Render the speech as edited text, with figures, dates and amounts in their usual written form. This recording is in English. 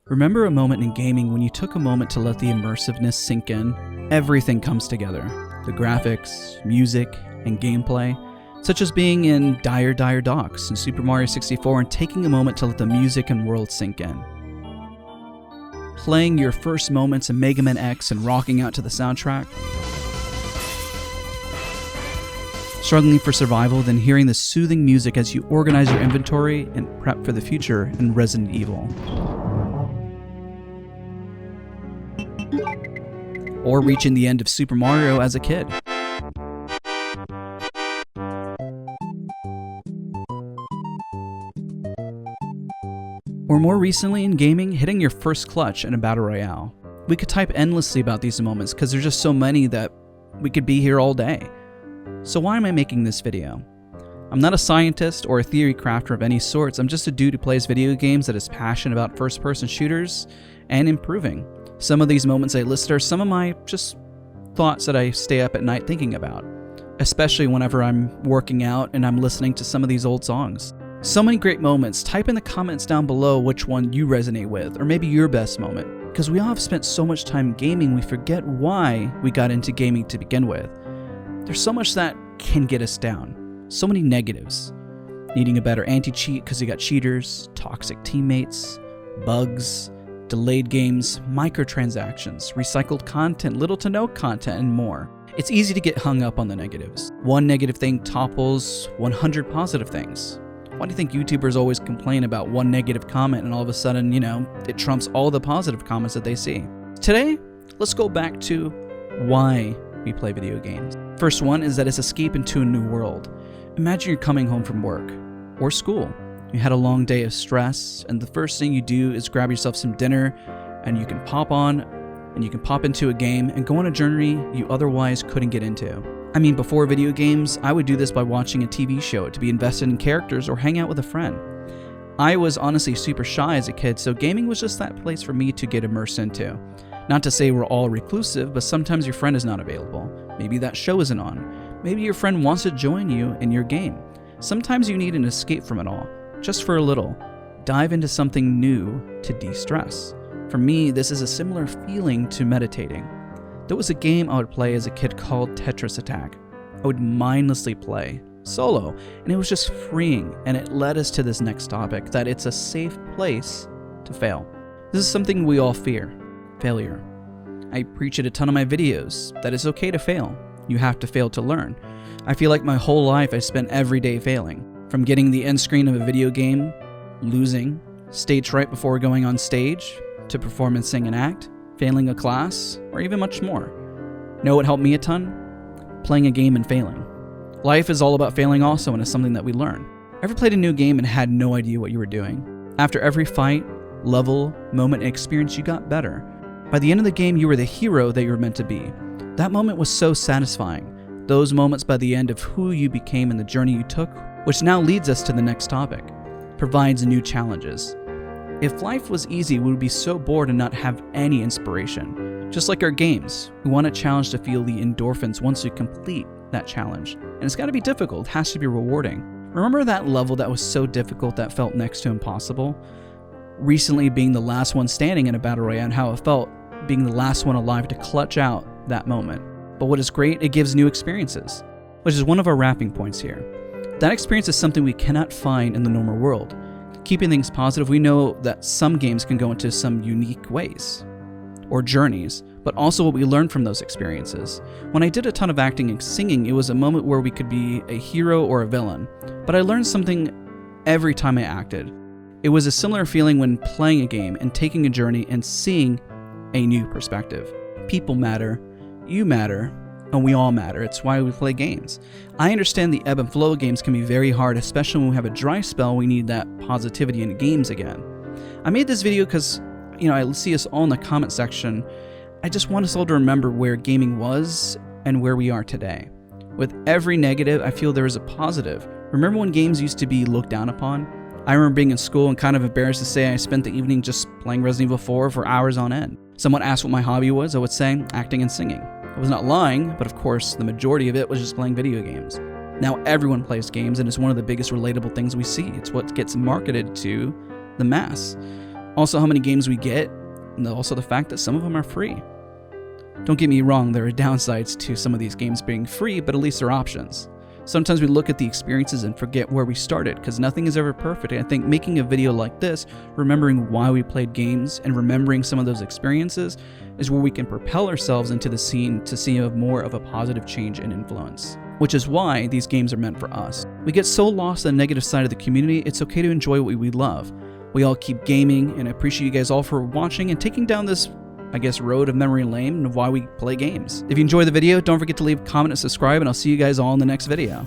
Remember a moment in gaming when you took a moment to let the immersiveness sink in? Everything comes together. The graphics, music, and gameplay, such as being in Dire Dire Docks in Super Mario 64 and taking a moment to let the music and world sink in. Playing your first moments in Mega Man X and rocking out to the soundtrack. Struggling for survival, then hearing the soothing music as you organize your inventory and prep for the future in Resident Evil. Or reaching the end of Super Mario as a kid. Or more recently in gaming, hitting your first clutch in a battle royale. We could type endlessly about these moments because there's just so many that we could be here all day. So why am I making this video? I'm not a scientist or a theory crafter of any sorts. I'm just a dude who plays video games that is passionate about first-person shooters and improving. Some of these moments I listed are some of my just thoughts that I stay up at night thinking about, especially whenever I'm working out and I'm listening to some of these old songs. So many great moments. Type in the comments down below which one you resonate with, or maybe your best moment. Because we all have spent so much time gaming, we forget why we got into gaming to begin with. There's so much that can get us down. So many negatives. Needing a better anti-cheat because you got cheaters, toxic teammates, bugs, delayed games, microtransactions, recycled content, little to no content, and more. It's easy to get hung up on the negatives. One negative thing topples 100 positive things. Why do you think YouTubers always complain about one negative comment and all of a sudden, it trumps all the positive comments that they see? Today, let's go back to why we play video games. First one is that it's escape into a new world. Imagine you're coming home from work or school. You had a long day of stress, and the first thing you do is grab yourself some dinner, and you can pop into a game and go on a journey you otherwise couldn't get into. I mean, before video games, I would do this by watching a TV show to be invested in characters or hang out with a friend. I was honestly super shy as a kid, so gaming was just that place for me to get immersed into. Not to say we're all reclusive, but sometimes your friend is not available. Maybe that show isn't on. Maybe your friend wants to join you in your game. Sometimes you need an escape from it all, just for a little. Dive into something new to de-stress. For me, this is a similar feeling to meditating. There was a game I would play as a kid called Tetris Attack. I would mindlessly play, solo, and it was just freeing, and it led us to this next topic, that it's a safe place to fail. This is something we all fear, failure. I preach it a ton of my videos, that it's okay to fail. You have to fail to learn. I feel like my whole life I spent every day failing. From getting the end screen of a video game, losing, stage fright before going on stage, to perform and sing an act, failing a class, or even much more. Know what helped me a ton? Playing a game and failing. Life is all about failing also, and it's something that we learn. Ever played a new game and had no idea what you were doing? After every fight, level, moment, and experience, you got better. By the end of the game, you were the hero that you were meant to be. That moment was so satisfying. Those moments by the end of who you became and the journey you took, which now leads us to the next topic, provides new challenges. If life was easy, we would be so bored and not have any inspiration. Just like our games, we want a challenge to feel the endorphins once we complete that challenge. And it's got to be difficult, it has to be rewarding. Remember that level that was so difficult that felt next to impossible? Recently being the last one standing in a battle royale and how it felt being the last one alive to clutch out that moment. But what is great, it gives new experiences, which is one of our wrapping points here. That experience is something we cannot find in the normal world. Keeping things positive, we know that some games can go into some unique ways or journeys, but also what we learn from those experiences. When I did a ton of acting and singing, it was a moment where we could be a hero or a villain, but I learned something every time I acted. It was a similar feeling when playing a game and taking a journey and seeing a new perspective. People matter, you matter, and we all matter. It's why we play games. I understand the ebb and flow of games can be very hard, especially when we have a dry spell, we need that positivity in games again. I made this video because, I see us all in the comment section. I just want us all to remember where gaming was and where we are today. With every negative, I feel there is a positive. Remember when games used to be looked down upon? I remember being in school and kind of embarrassed to say I spent the evening just playing Resident Evil 4 for hours on end. Someone asked what my hobby was, I would say acting and singing. I was not lying, but of course, the majority of it was just playing video games. Now everyone plays games, and it's one of the biggest relatable things we see. It's what gets marketed to the mass. Also how many games we get, and also the fact that some of them are free. Don't get me wrong, there are downsides to some of these games being free, but at least they're options. Sometimes we look at the experiences and forget where we started, because nothing is ever perfect. I think making a video like this, remembering why we played games and remembering some of those experiences, is where we can propel ourselves into the scene to see more of a positive change and influence. Which is why these games are meant for us. We get so lost on the negative side of the community, it's okay to enjoy what we love. We all keep gaming, and I appreciate you guys all for watching and taking down this, I guess, road of memory lane and why we play games. If you enjoyed the video, don't forget to leave a comment and subscribe, and I'll see you guys all in the next video.